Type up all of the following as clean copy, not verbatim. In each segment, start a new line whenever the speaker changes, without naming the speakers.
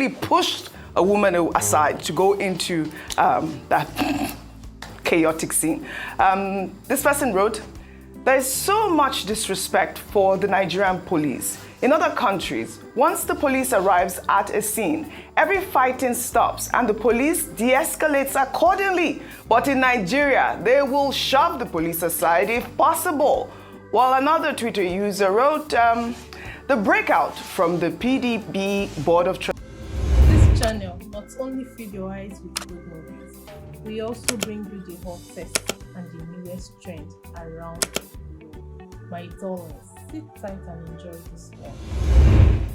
pushed a woman aside to go into that chaotic scene. This person wrote, "There is so much disrespect for the Nigerian police. In other countries, once the police arrives at a scene, every fighting stops and the police de-escalates accordingly. But in Nigeria, they will shove the police aside if possible." While another Twitter user wrote, "The breakout from the PDP Board of Trustees."
This channel not only feed your eyes with good movies, we also bring you the hottest and the newest trend around the globe. My darlings, sit tight and enjoy this one.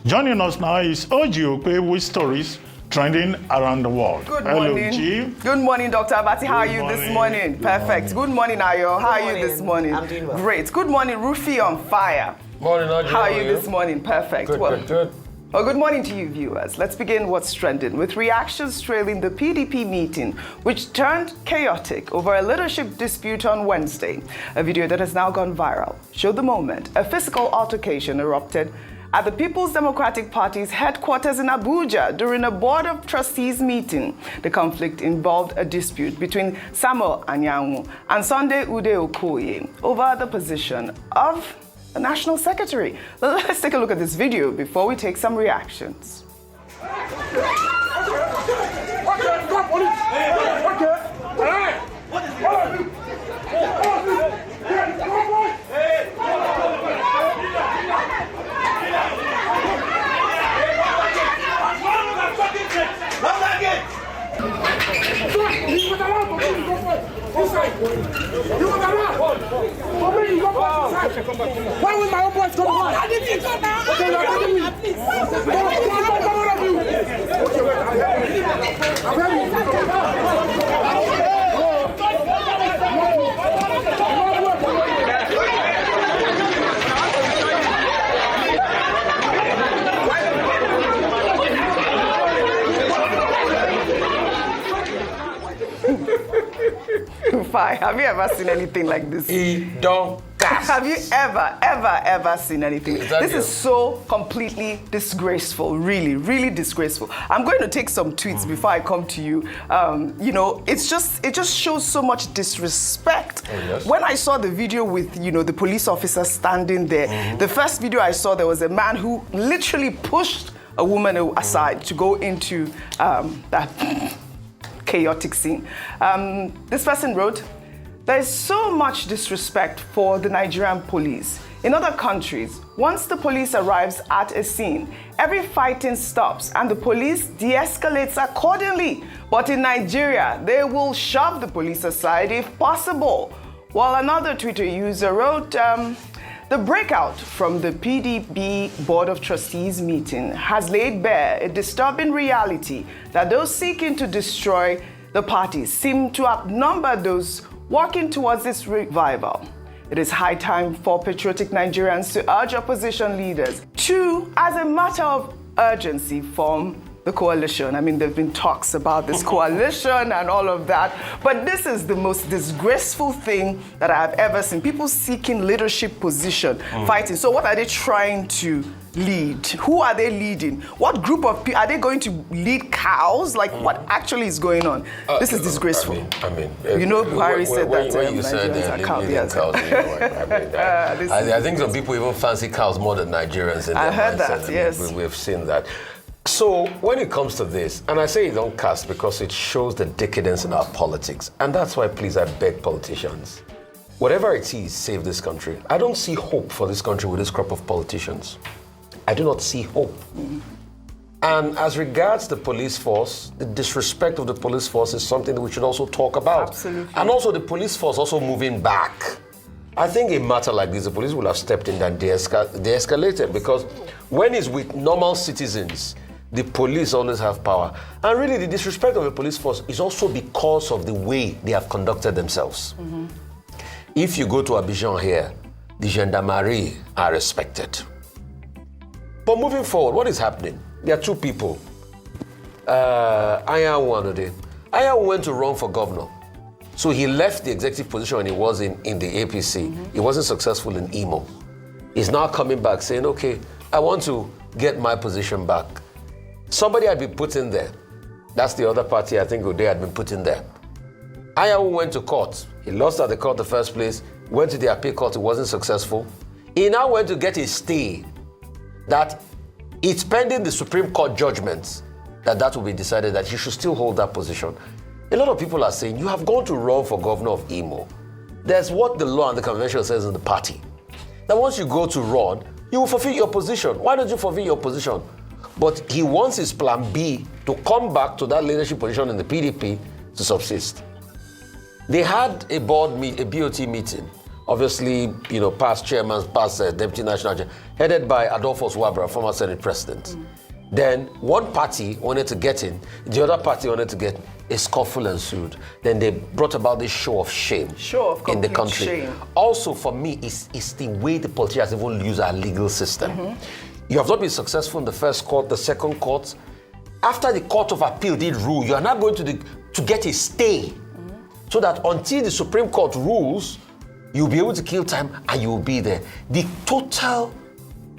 Joining us now is Oji Okpe with stories trending around the world.
Good morning.
Hello, G.
Good morning, Dr. Abati. How are you
Good
this
morning.
morning?
Good
Perfect. Good morning, Ayo. How are you this morning?
I'm doing well.
Great. Good morning, Rufy on fire.
Morning, Audrey.
How are you this morning? Perfect.
Good, good.
Well, good morning to you, viewers. Let's begin what's trending with reactions trailing the PDP meeting, which turned chaotic over a leadership dispute on Wednesday. A video that has now gone viral showed the moment a physical altercation erupted at the People's Democratic Party's headquarters in Abuja during a Board of Trustees meeting. The conflict involved a dispute between Samuel Anyanwu and Sunday Ude Okoye over the position of the National Secretary. Let's take a look at this video before we take some reactions.
Why will my own boys come on? I didn't come now. Okay, you're taking me. Please.
Rufai, have you ever seen anything like this?
He don't gas.
Have you ever seen anything?
Is that
This
you?
is so completely disgraceful, really, really disgraceful. I'm going to take some tweets before I come to you. You know, it just shows so much disrespect.
Oh, yes.
When I saw the video with, you know, the police officer standing there, the first video I saw, there was a man who literally pushed a woman aside to go into that chaotic scene. This person wrote, "There is so much disrespect for the Nigerian police. In other countries, once the police arrives at a scene, every fighting stops and the police de-escalates accordingly. But in Nigeria, they will shove the police aside if possible." While another Twitter user wrote, "The breakout from the PDP Board of Trustees meeting has laid bare a disturbing reality that those seeking to destroy the party seem to outnumber those working towards its revival. It is high time for patriotic Nigerians to urge opposition leaders to, as a matter of urgency, form the coalition." I mean, there have been talks about this coalition and all of that, but this is the most disgraceful thing that I have ever seen. People seeking leadership position, fighting. So what are they trying to lead? Who are they leading? What group of people? Are they going to lead cows? Like, what actually is going on? This is disgraceful.
I mean,
you know, Buhari said that
when you said
Nigerians are cows.
leading cows, you know, I think some people even fancy cows more than Nigerians in their
I heard
mindset.
that, yes.
We've seen that. So when it comes to this, and I say it don't cast because it shows the decadence in our politics, and that's why, please, I beg politicians, whatever it is, save this country. I don't see hope for this country with this crop of politicians. I do not see hope. And as regards the police force, the disrespect of the police force is something that we should also talk about.
Absolutely.
And also the police force also moving back. I think a matter like this, the police will have stepped in and de-escalated, because when it's with normal citizens, the police always have power. And really, the disrespect of the police force is also because of the way they have conducted themselves. If you go to Abidjan here, the gendarmerie are respected. But moving forward, what is happening? There are two people. Anyanwu went to run for governor. So he left the executive position when he was in the APC. He wasn't successful in Imo. He's now coming back saying, okay, I want to get my position back. somebody had been put in there. That's the other party I think Ode had been put in there. Anyanwu went to court. He lost at the court the first place, went to the appeal court, it wasn't successful. He now went to get a stay that it's pending the Supreme Court judgment that will be decided that he should still hold that position. A lot of people are saying, you have gone to run for governor of Imo. There's what the law and the convention says in the party. That once you go to run, you will fulfill your position. Why don't you fulfill your position? But he wants his plan B to come back to that leadership position in the PDP to subsist. They had a BOT meeting, obviously, past chairman, past deputy national chair, headed by Adolphus Wabra, former Senate president. Then one party wanted to get in, the other party wanted to get in. A scuffle ensued. Then they brought about this show of shame in the country. Shame. Also, for me, it's the way the politicians even use our legal system. You have not been successful in the first court, the second court. After the Court of Appeal did rule, you are now going to get a stay. So that until the Supreme Court rules, you'll be able to kill time and you will be there. The total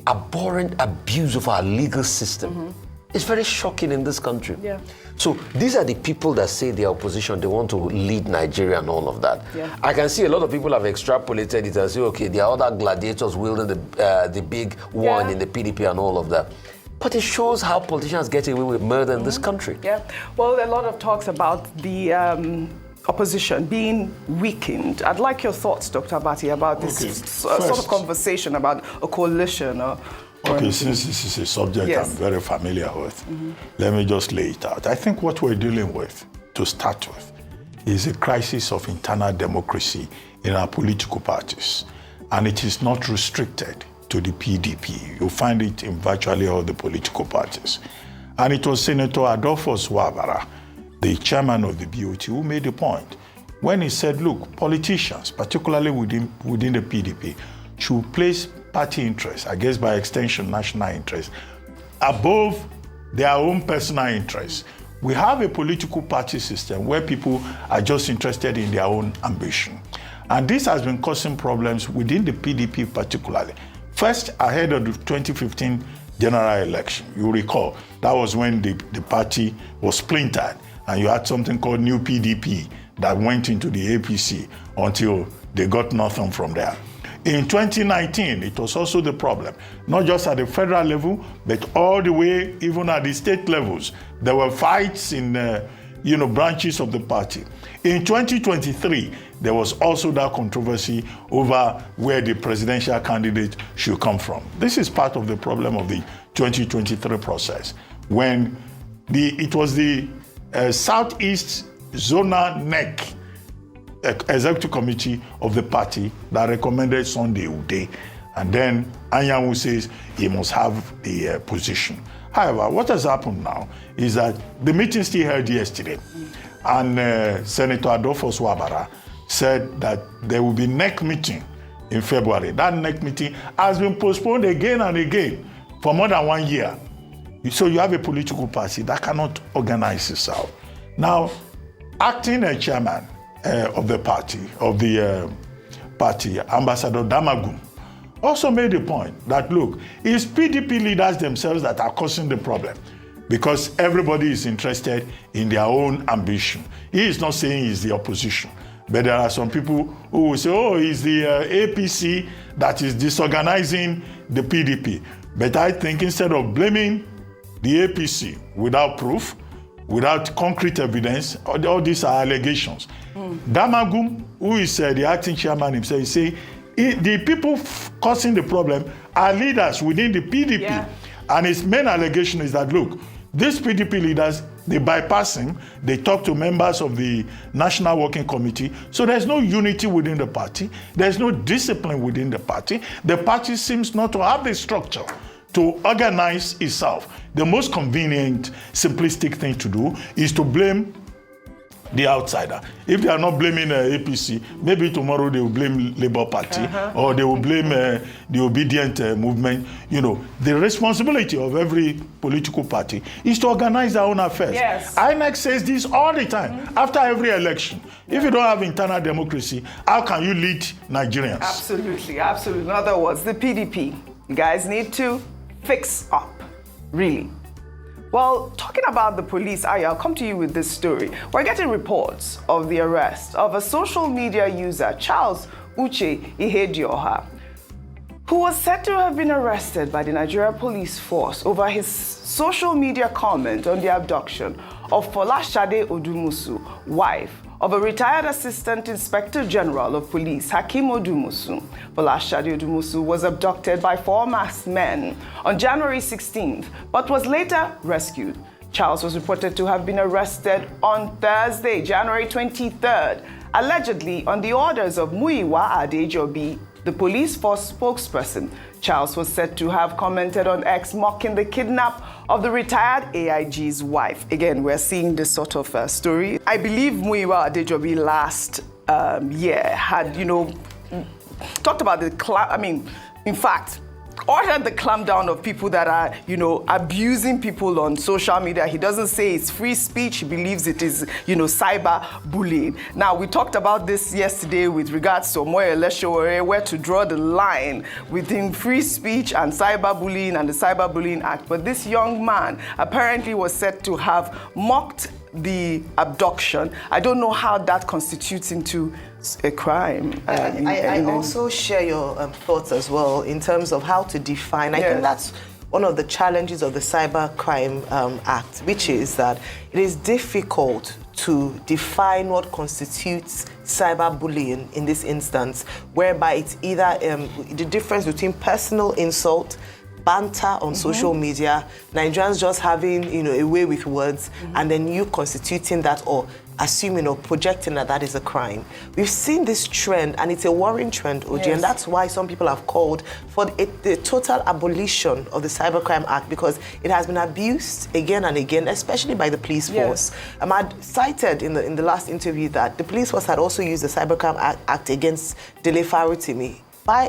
abhorrent abuse of our legal system is very shocking in this country.
Yeah.
So these are the people that say they are opposition, they want to lead Nigeria and all of that. Yeah. I can see a lot of people have extrapolated it and say, okay, there are other gladiators wielding the big one in the PDP and all of that. But it shows how politicians get away with murder in this country.
Yeah. Well, a lot of talks about the opposition being weakened. I'd like your thoughts, Dr. Abati, about this sort of conversation about a coalition.
Okay, since this is a subject I'm very familiar with, let me just lay it out. I think what we're dealing with, to start with, is a crisis of internal democracy in our political parties. And it is not restricted to the PDP. You'll find it in virtually all the political parties. And it was Senator Adolphus Wabara, the chairman of the BOT, who made the point when he said, look, politicians, particularly within the PDP, should place party interests, I guess by extension national interests, above their own personal interests. We have a political party system where people are just interested in their own ambition. And this has been causing problems within the PDP particularly. First, ahead of the 2015 general election, you recall, that was when the party was splintered and you had something called New PDP that went into the APC until they got nothing from there. In 2019, it was also the problem, not just at the federal level, but all the way, even at the state levels. There were fights in, branches of the party. In 2023, there was also that controversy over where the presidential candidate should come from. This is part of the problem of the 2023 process, when it was the Southeast Zonal NEC Executive Committee of the party that recommended Sunday Ude, and then Anyanwu says he must have a position. However, what has happened now is that the meeting still held yesterday, and Senator Adolphus Wabara said that there will be NEC meeting in February. That NEC meeting has been postponed again and again for more than 1 year. So you have a political party that cannot organize itself. Now, acting chairman of the party, Ambassador Damagum, also made the point that, look, it's PDP leaders themselves that are causing the problem because everybody is interested in their own ambition. He is not saying he's the opposition, but there are some people who will say, oh, it's the APC that is disorganizing the PDP. But I think instead of blaming the APC without proof, without concrete evidence, all these are allegations. Damagum, who is the acting chairman himself, he say the people causing the problem are leaders within the PDP. Yeah. And his main allegation is that, look, these PDP leaders, they bypass him, they talk to members of the National Working Committee, so there's no unity within the party, there's no discipline within the party. The party seems not to have the structure to organize itself. The most convenient, simplistic thing to do is to blame the outsider. If they are not blaming APC, maybe tomorrow they will blame Labour Party or they will blame the obedient movement. The responsibility of every political party is to organize their own affairs. Yes. INEC says this all the time, after every election. If you don't have internal democracy, how can you lead Nigerians?
Absolutely, absolutely. In other words, the PDP, you guys need to fix up, really. Well, talking about the police, I'll come to you with this story. We're getting reports of the arrest of a social media user, Charles Uche Ihedioha, who was said to have been arrested by the Nigeria Police Force over his social media comment on the abduction of Folashade Odumusu, wife of a retired Assistant Inspector General of Police, Hakim Odumusu. Folashade Odumusu was abducted by 4 masked men on January 16th, but was later rescued. Charles was reported to have been arrested on Thursday, January 23rd, allegedly on the orders of Muyiwa Adejobi, the police force spokesperson. Charles was said to have commented on X mocking the kidnap of the retired AIG's wife. Again, we're seeing this sort of story. I believe Muyiwa Adejobi last year had, talked about in fact, ordered the clampdown of people that are, abusing people on social media. He doesn't say it's free speech. He believes it is, cyber bullying. Now, we talked about this yesterday with regards to Omoyele Sowore, where to draw the line within free speech and cyber bullying and the Cyber Bullying Act. But this young man apparently was said to have mocked the abduction. I don't know how that constitutes into a crime.
I also share your thoughts as well in terms of how to define. I think that's one of the challenges of the Cyber Crime Act, which is that it is difficult to define what constitutes cyberbullying in this instance, whereby it's either the difference between personal insult, banter on social media, Nigerians just having, a way with words, and then you constituting that or assuming or projecting that is a crime. We've seen this trend, and it's a worrying trend, OG, and that's why some people have called for the total abolition of the Cybercrime Act, because it has been abused again and again, especially by the police force. I cited in the last interview that the police force had also used the Cybercrime Act against Dele Farutimi by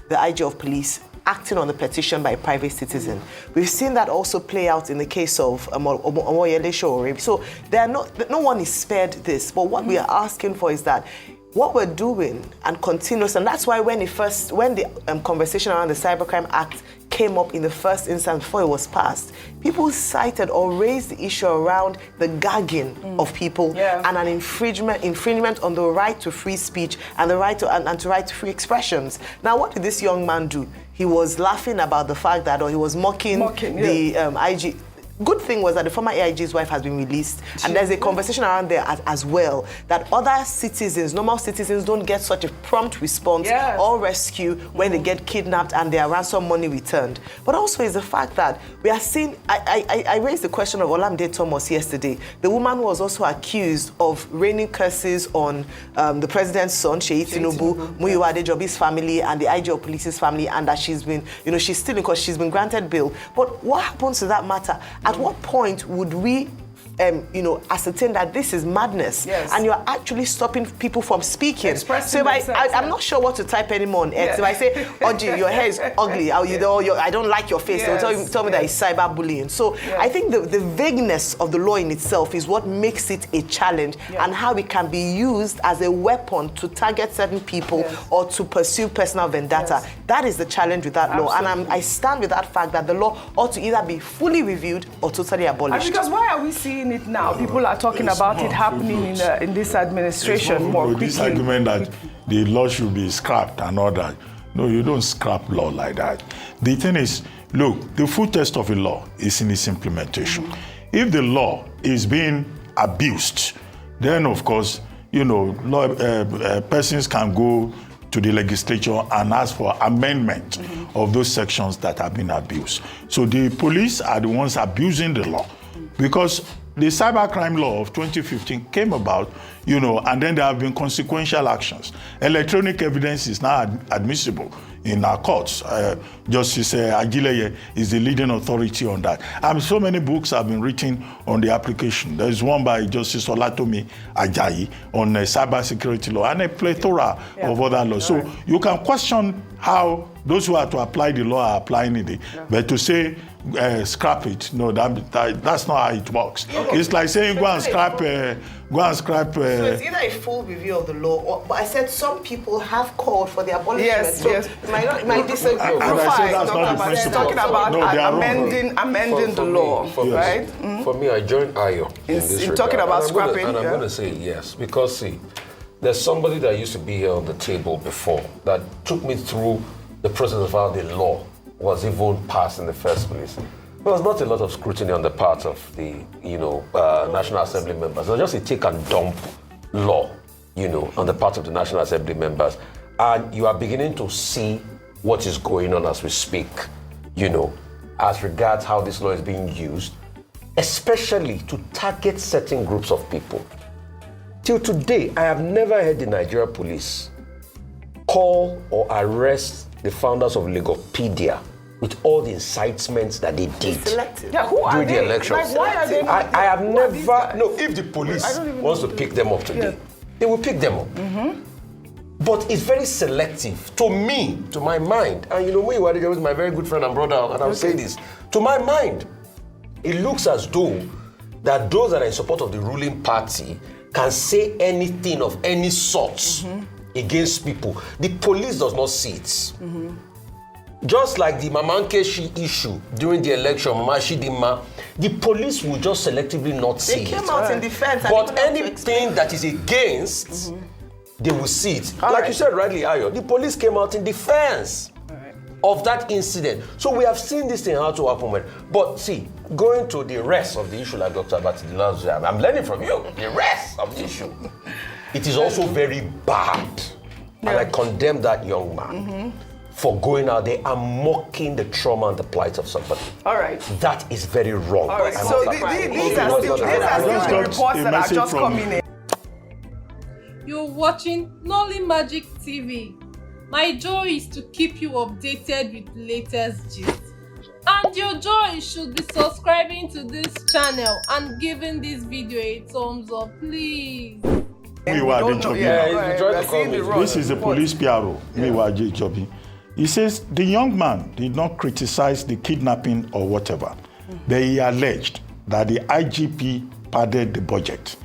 the IG of police, acting on the petition by a private citizen. We've seen that also play out in the case of Omoyele Sowore. So no one is spared this. But what we are asking for is that what we're doing and continuous, and that's why when the conversation around the Cybercrime Act came up in the first instance before it was passed, people cited or raised the issue around the gagging of people and an infringement on the right to free speech and the right to and to right to free expressions. Now, what did this young man do? He was laughing about the fact that, or he was mocking the IG. Good thing was that the former AIG's wife has been released, and there's a conversation around there as well that other citizens, normal citizens, don't get such a prompt response or rescue when they get kidnapped and their ransom money returned. But also is the fact that we are seeing, I raised the question of Olamide Thomas yesterday, the woman who was also accused of raining curses on the president's son, Seyi Tinubu, Muyiwa Adejobi's family, and the IG of Police's family, and that she's been, she's still in court, she's been granted bail. But what happens to that matter? At what point would we ascertain that this is madness and you're actually stopping people from speaking? So I'm not sure what to type anymore on X. If I say, Oji, your hair is ugly, I don't like your face, they'll tell me that it's cyberbullying. So I think the vagueness of the law in itself is what makes it a challenge and how it can be used as a weapon to target certain people or to pursue personal vendetta. That is the challenge with that law. And I stand with that fact that the law ought to either be fully reviewed or totally abolished.
And because why are we seeing it now? People are talking about it happening in this administration more quickly.
This argument that the law should be scrapped and all that. No, you don't scrap law like that. The thing is, look, the full test of a law is in its implementation. If the law is being abused, then of course, persons can go to the legislature and ask for amendment of those sections that have been abused. So the police are the ones abusing the law, because the cybercrime law of 2015 came about, and then there have been consequential actions. Electronic evidence is now admissible in our courts. Justice Agileye is the leading authority on that. And so many books have been written on the application. There's one by Justice Olatomi Ajayi on cybersecurity law and a plethora of other laws. So you can question how those who are to apply the law are applying it, but to say scrap it, no, that's not how it works. Okay. It's like saying go and scrap. So
it's either a full review of the law, but I said some people have called for the abolishment.
Yes.
You might disagree.
say that's not the
Dr. He's
principle.
talking about
No, they are wrong.
amending the law,
for me,
right?
For me, I join Ayo in this
in
regard.
talking about
And I'm gonna-
scrapping,
And I'm
yeah.
going to say yes, because see, there's somebody that used to be here on the table before that took me through the process of how the law was even passed in the first place. There was not a lot of scrutiny on the part of the, National Assembly members. It was just a take and dump law, on the part of the National Assembly members. And you are beginning to see what is going on as we speak, as regards how this law is being used, especially to target certain groups of people. Till today, I have never heard the Nigeria police call or arrest the founders of Legopedia with all the incitements that they did
Selective.
Yeah, who are
during
they?
the elections.
Like, why are they not
I have
who are these
never,
guys?
no, if the police
I don't even
wants
know.
to pick them up today,
Yeah.
they will pick them up. But it's very selective to me, to my mind. And Muyiwa is my very good friend and brother, and I'll say this. To my mind, it looks as though that those that are in support of the ruling party can say anything of any sort against people. The police does not see it. Just like the Mama Nkechi issue during the election, Mama Chidinma, the police will just selectively not see
They
it.
came out in defense. and
But
even had to explain.
anything that is against, they will see it.
All
Like
right.
you said rightly, Ayo, the police came out in defense of that incident. So we have seen this thing how to happen. But see, going to the rest of the issue, like Dr. Batidila, I'm learning from you, the rest of the issue. It is also very bad. And I condemn that young man for going out there and mocking the trauma and the plight of somebody.
All right.
That is very wrong.
All right.
I'm
So
not-
these
Okay,
are
no,
still
no, no,
the
no, no,
just
no.
got
reports
a
that are
message
just
from-
coming in.
You're watching Nolly Magic TV. My joy is to keep you updated with latest gist. And your joy should be subscribing to this channel and giving this video a thumbs up, please.
Muyiwa
don't know.
Adejobi.
Yeah,
he's
right,
trying to
we're
call
seeing
me.
the wrong
This is the
report.
police PRO, Muyiwa Adejobi. He says the young man did not criticize the kidnapping or whatever, but he alleged that the IGP padded the budget.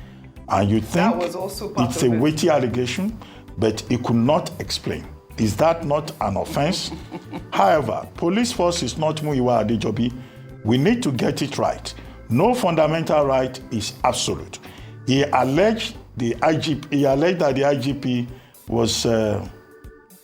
And you think
was also part
it's
of
a
it.
weighty allegation, but he could not explain. Is that not an offense? However, police force is not Muyiwa Adejobi. We need to get it right. No fundamental right is absolute. He alleged that the IGP was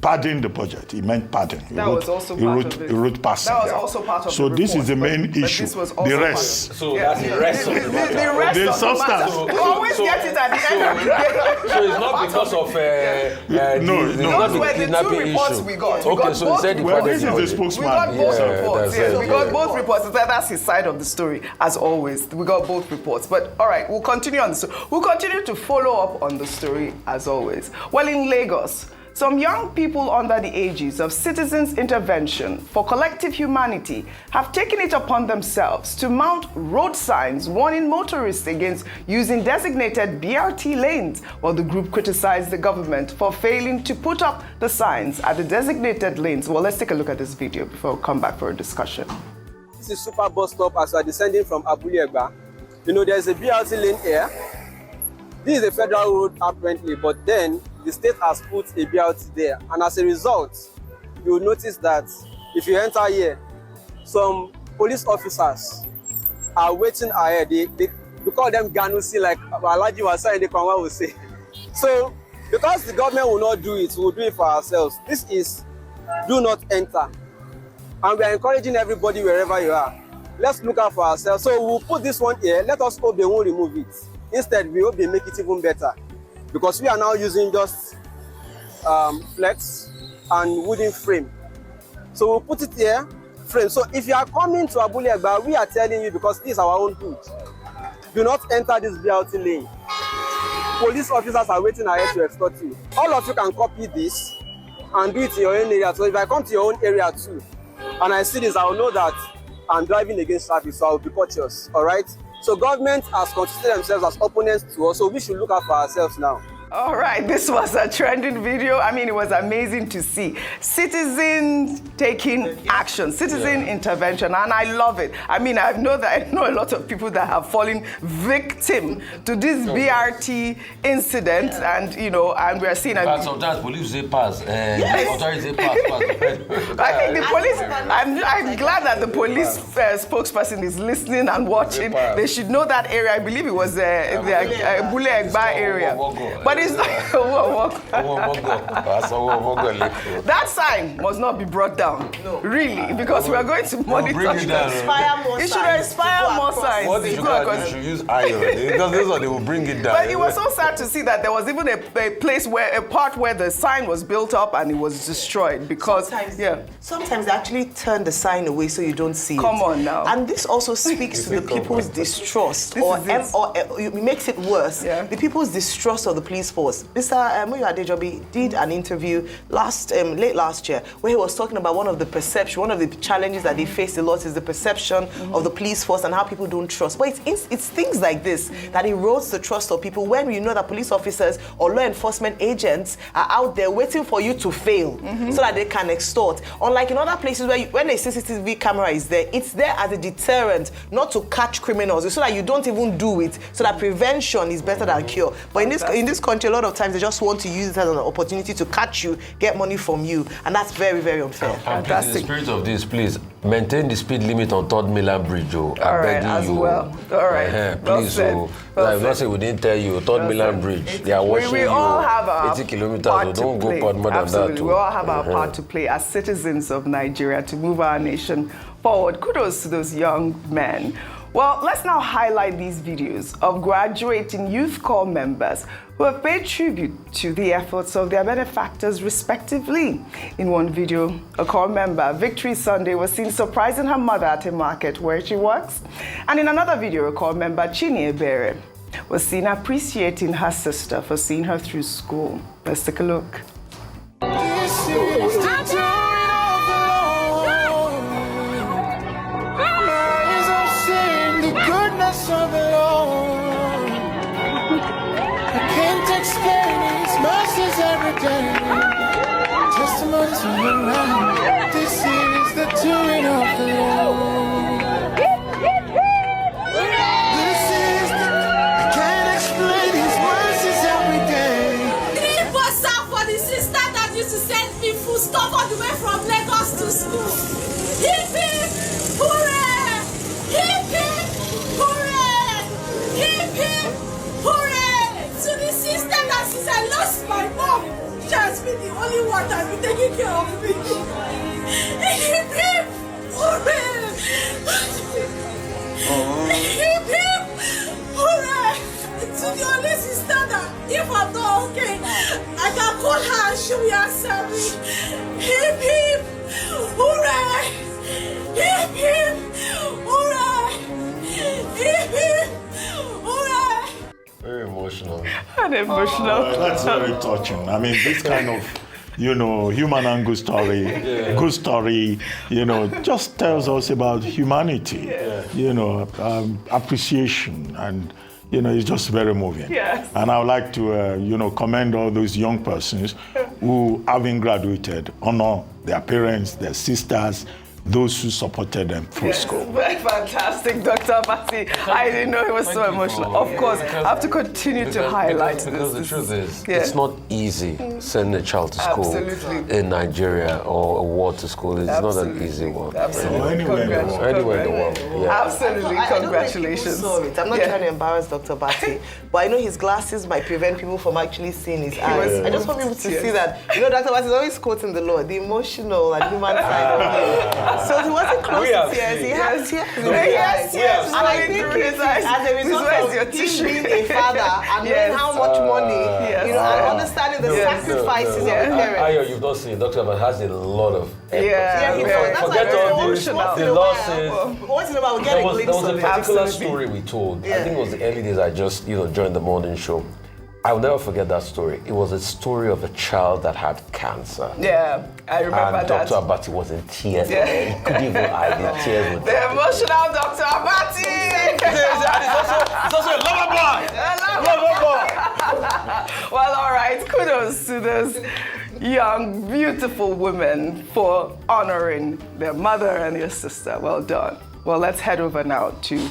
padding the budget. He meant padding.
That was also part of it.
He wrote passing.
That was
yeah.
also part of
So
the
this
report,
is the main
but
issue.
this was also
The
part
rest.
of it.
So that's the rest of the matter.
The rest
The
of the matter.
substance.
You always get it at the end of the day.
So it's not because of
No,
it's
no.
not
Those
the
were the two
kidnapping
reports
issue.
we got. We
Okay,
got
so he
both
said he
Well,
padded
this
the
is the
budget.
We
spokesman.
got both
Yeah,
reports.
that's
Yes,
it.
we got
Yeah.
both reports. That's his side of the story, as always. We got both reports. But all right, we'll continue on this. We'll continue to follow up on the story, as always. Well, in Lagos, some young people under the ages of Citizens Intervention for Collective Humanity have taken it upon themselves to mount road signs warning motorists against using designated BRT lanes, while the group criticized the government for failing to put up the signs at the designated lanes. Well, let's take a look at this video before we come back for a discussion.
This is Super Bus Stop as we are descending from Abule Egba. There's a BRT lane here. This is a federal road apparently, but then the state has put a BRT there. And as a result, you will notice that if you enter here, some police officers are waiting ahead. They call them Ganusi, like Alaji was saying, the Kwanwa will say. So, because the government will not do it, we'll do it for ourselves. This is do not enter. And we are encouraging everybody wherever you are. Let's look out for ourselves. So we'll put this one here. Let us hope they won't remove it. Instead, we hope they make it even better. Because we are now using just flex and wooden frame. So we'll put it here, frame. So if you are coming to Abule Egba, we are telling you, because this is our own hood, do not enter this BRT lane. Police officers are waiting ahead to escort you. All of you can copy this and do it in your own area. So if I come to your own area too, and I see this, I will know that I'm driving against traffic, so I will be cautious, all right? So government has constituted themselves as opponents to us, so we should look out for ourselves now.
All right, this was a trending video. I mean, it was amazing to see citizens taking action, citizen intervention, and I love it. I mean, I know a lot of people that have fallen victim to this BRT incident, and you know, and we are seeing.
Sometimes police say pass, authorities say pass.
I think the police. I'm glad that the police spokesperson is listening and watching. They should know that area. I believe it was the Abule Egba area, but it's not. That sign must not be brought down, really, because we are going to monitor. It should inspire more signs.
What they should use iron, because this one they will bring it down.
But it was so sad to see that there was even a place where a part where the sign was built up and it was destroyed because
sometimes they actually turn the sign away so you don't see it.
Come on now.
And this also speaks to the people's distrust, or it makes it worse.
Yeah.
The people's distrust of the police force. Mr. Muyiwa Adejobi did an interview late last year where he was talking about one of the challenges that they face a lot is the perception of the police force and how people don't trust. But it's things like this that erodes the trust of people when you know that police officers or law enforcement agents are out there waiting for you to fail so that they can extort. Unlike in other places where when a CCTV camera is there, it's there as a deterrent, not to catch criminals, so that you don't even do it, so that prevention is better than cure. But in this country, a lot of times they just want to use it as an opportunity to catch you, get money from you, and that's very, very unfair.
In the spirit of this, please maintain the speed limit on 3rd Mainland Bridge.
All right, as well. All right,
please. Let's say we didn't tell you 3rd Mainland Bridge. They are watching
we all have
you
our
80 kilometers.
part
So
to
don't
play.
go part more than
Absolutely.
that.
We all have our part to play as citizens of Nigeria to move our nation forward. Kudos to those young men. Well, let's now highlight these videos of graduating Youth Corps members who have paid tribute to the efforts of their benefactors respectively. In one video, a Corps member, Victory Sunday, was seen surprising her mother at a market where she works. And in another video, a Corps member, Chini Ebere, was seen appreciating her sister for seeing her through school. Let's take a look.
Of the Lord, I can't explain His mercies every day. Testimonies all around. This is the doing of the Lord. This is the. I can't explain His mercies every day.
Three bucks out for the sister that used to send me food stuff all the way from Lagos to school. Hip hip, hooray! Hip hip. Hooray! To the sister that since I lost my mom, she has been the only one that has been taking care of me. Hip hip! Hooray! Hip hip! Hooray! To the only sister that if I'm not okay, I can call her and she will answer me. Hip hip! Hooray! Hip hip! Hooray! Hip hip!
Very emotional.
And emotional.
That's very touching. I mean, this kind of, human angle story, good story, just tells us about humanity, appreciation, and, it's just very moving.
Yes.
And I would like to, commend all those young persons who, having graduated, honor their parents, their sisters, those who supported them through school.
Fantastic, Dr. Abati. I didn't know it was so emotional. Of course, I have to continue to highlight this.
Because the truth is, it's not easy sending a child to school in Nigeria or a ward to school. It's not an easy one.
Absolutely.
Anywhere in the world.
Anywhere in the world. Yeah.
Absolutely. Congratulations.
I don't know if people saw it. I'm not trying to embarrass Dr. Bati, but I know his glasses might prevent people from actually seeing his eyes. I just want people to see that, Dr. Bati is always quoting the Lord, the emotional and human side of him. So he wasn't close to tears. He had tears in his eyes. And I think it's as a result of him being a father and knowing how much money, and understanding the sacrifices of the parents.
Ayo, you've not seen Dr. Abati has a lot of
Forget
all the losses.
Once in a while, we get a glimpse
There was a
of it.
particular story we told. I think it was the early days I just, joined the morning show. I will never forget that story. It was a story of a child that had cancer.
Yeah, I remember
and
that.
Dr. Abati was in tears. He couldn't even hide the tears. With
the emotional Dr. Abati!
It's also a lover boy!
Well, all to those young, beautiful women for honoring their mother and their sister. Well done. Well, let's head over now to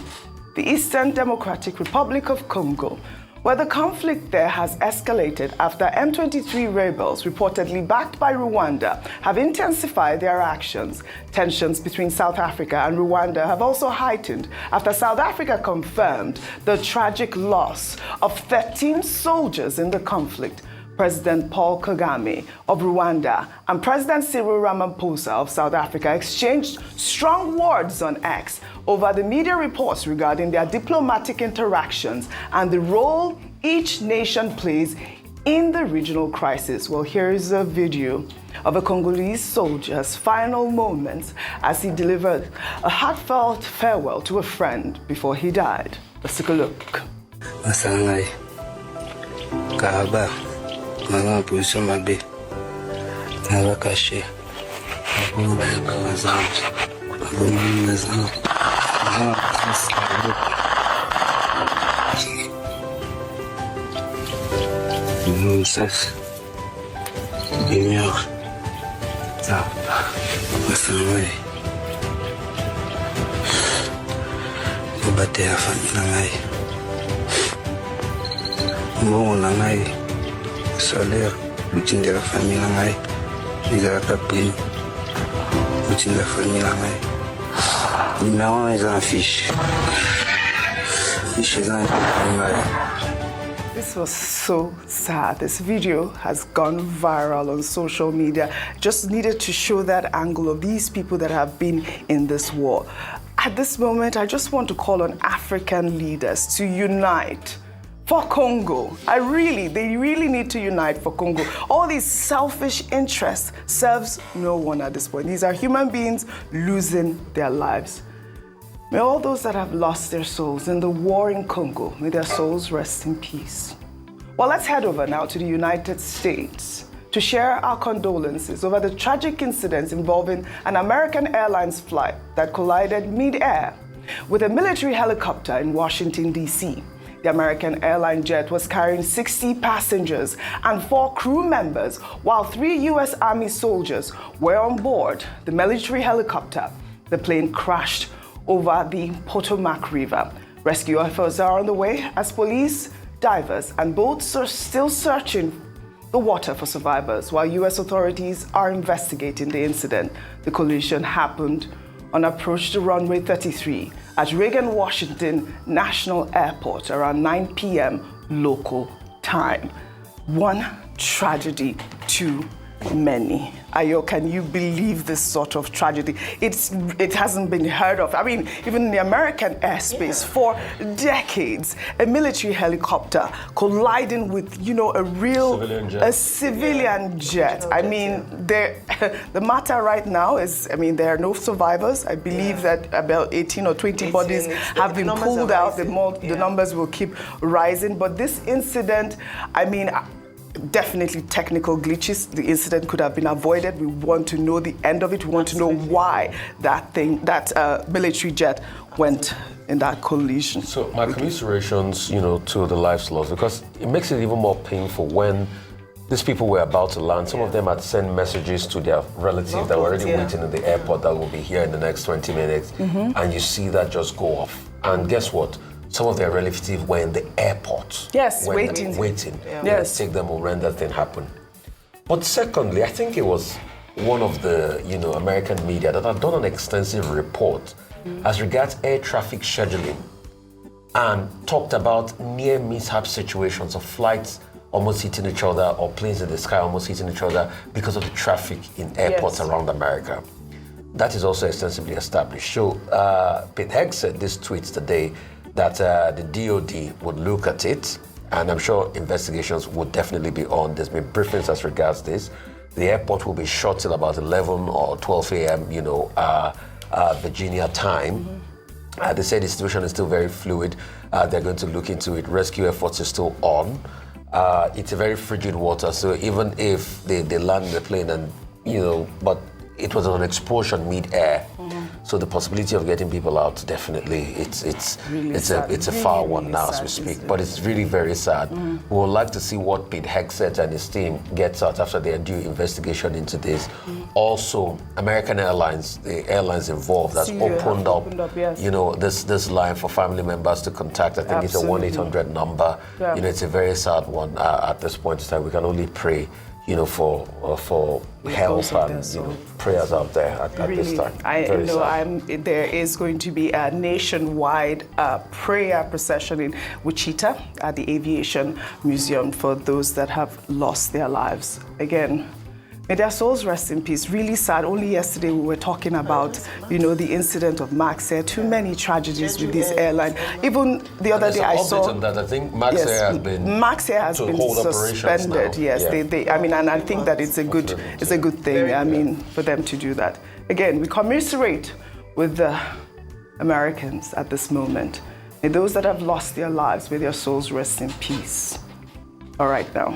the Eastern Democratic Republic of Congo, where the conflict there has escalated after M23 rebels, reportedly backed by Rwanda, have intensified their actions. Tensions between South Africa and Rwanda have also heightened after South Africa confirmed the tragic loss of 13 soldiers in the conflict. President Paul Kagame of Rwanda and President Cyril Ramaphosa of South Africa exchanged strong words on X over the media reports regarding their diplomatic interactions and the role each nation plays in the regional crisis. Well, here is a video of a Congolese soldier's final moments as he delivered a heartfelt farewell to a friend before he died. Let's take a look.
Maman position ma bé. Elle va cacher. Bon, ben, solaire, l'outil de la famille langai, les atapés, l'outil de la famille langai. Numéro les affiches.
This was so sad. This video has gone viral on social media. Just needed to show that angle of these people that have been in this war. At this moment, I just want to call on African leaders to unite for Congo. They really need to unite for Congo. All these selfish interests serves no one at this point. These are human beings losing their lives. May all those that have lost their souls in the war in Congo, may their souls rest in peace. Well, let's head over now to the United States to share our condolences over the tragic incidents involving an American Airlines flight that collided mid-air with a military helicopter in Washington, D.C. The American airline jet was carrying 60 passengers and 4 crew members, while 3 U.S. Army soldiers were on board the military helicopter. The plane crashed over the Potomac River. Rescue efforts are on the way as police, divers, and boats are still searching the water for survivors, while U.S. authorities are investigating the incident. The collision happened on approach to runway 33 at Reagan Washington National Airport around 9 p.m. local time. One tragedy too many. Ayo, can you believe this sort of tragedy? It hasn't been heard of. I mean, even in the American airspace for decades, a military helicopter colliding with, a real civilian jet. I mean, the matter right now is, there are no survivors. I believe that about 18 or 20 bodies have been pulled out. The numbers will keep rising. But this incident, definitely technical glitches. The incident could have been avoided. We want to know the end of it. We want to know why that military jet went in that collision.
So my commiserations, to the lives lost, because it makes it even more painful when these people were about to land. Some of them had sent messages to their relatives that were already waiting in the airport that will be here in the next 20 minutes. Mm-hmm. And you see that just go off. And guess what? Some of their relatives were in the airport.
Yes, waiting.
Yeah. Yes. Take them or when that thing happened. But secondly, I think it was one of the, American media that had done an extensive report as regards air traffic scheduling and talked about near mishap situations of flights almost hitting each other or planes in the sky almost hitting each other because of the traffic in airports around America. That is also extensively established. So Pete Hegg said this tweet today that the DOD would look at it, and I'm sure investigations would definitely be on. There's been briefings as regards this. The airport will be shut till about 11 or 12 a.m., Virginia time. Mm-hmm. They say the situation is still very fluid. They're going to look into it. Rescue efforts are still on. It's a very frigid water, so even if they land the plane and, but it was an explosion mid-air. Mm-hmm. So the possibility of getting people out, definitely, it's a far one now as we speak. But it's really very sad. We would like to see what Pete Hegseth and his team gets out after their due investigation into this. Also, American Airlines, the airlines involved, has opened up
yes.
you know, this line for family members to contact. I think it's a 1-800 number.
Yeah.
You know, it's a very sad one at this point in time. We can only pray, you know, for help and prayers out there at this time.
There is going to be a nationwide prayer procession in Wichita at the Aviation Museum for those that have lost their lives. Again, may their souls rest in peace. Really sad. Only yesterday we were talking about, you know, the incident of Max Air. Too many tragedies with this airline. Even the other day I saw.
On that. I think Max Air has been
suspended. Yes,
yeah.
I mean, and I think that it's a good thing. I mean, for them to do that. Again, we commiserate with the Americans at this moment. May those that have lost their lives, may their souls rest in peace. All right, now.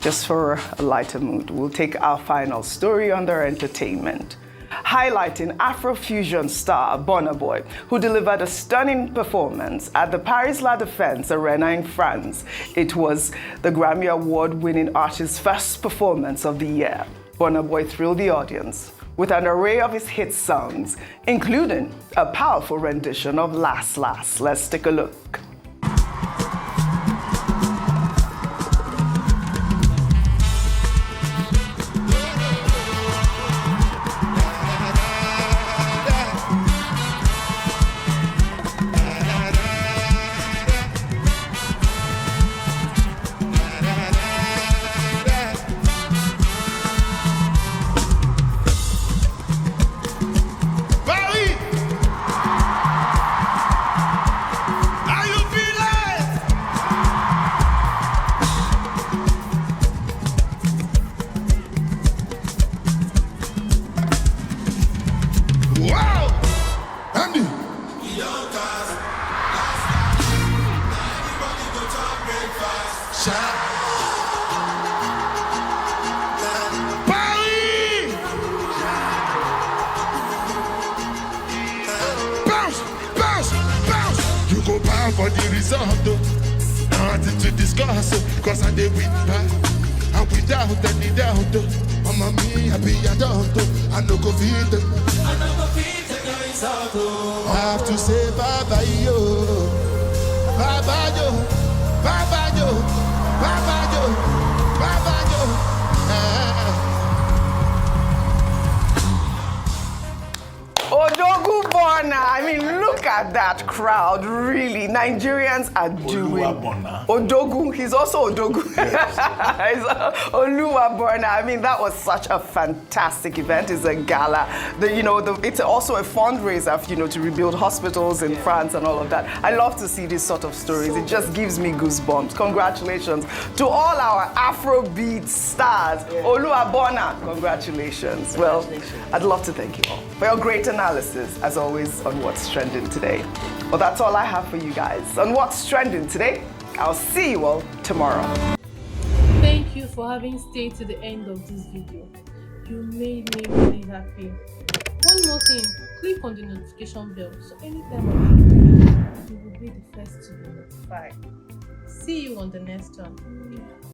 Just for a lighter mood, we'll take our final story under entertainment, highlighting Afrofusion star Burna Boy, who delivered a stunning performance at the Paris La Défense Arena in France. It was the Grammy Award-winning artist's first performance of the year. Burna Boy thrilled the audience with an array of his hit songs, including a powerful rendition of Last Last. Let's take a look.
For the result, nothing to discuss, cause I did win back. And without any doubt, I'm a me, I be a doctor, I no go feed them. I have to say bye-bye, yo. Bye-bye, yo. Bye-bye, yo. Bye-bye, yo. Bye-bye, yo.
Odogu Burna, I mean, look at that crowd, really. Nigerians are doing... Odogu, he's also Odogu. Oluwa Burna, I mean, that was such a fantastic event. It's a gala. It's also a fundraiser, to rebuild hospitals in France and all of that. I love to see these sort of stories. It just gives me goosebumps. Congratulations to all our Afrobeat stars. Oluwa Burna, congratulations. Well, I'd love to thank you all for your great analysis, as always, on What's Trending Today. Well, that's all I have for you guys on What's Trending Today. I'll see you all tomorrow.
Thank you for having stayed to the end of this video. You made me really happy. One more thing, click on the notification bell so anytime I make a video, you will be the first to be notified. See you on the next one.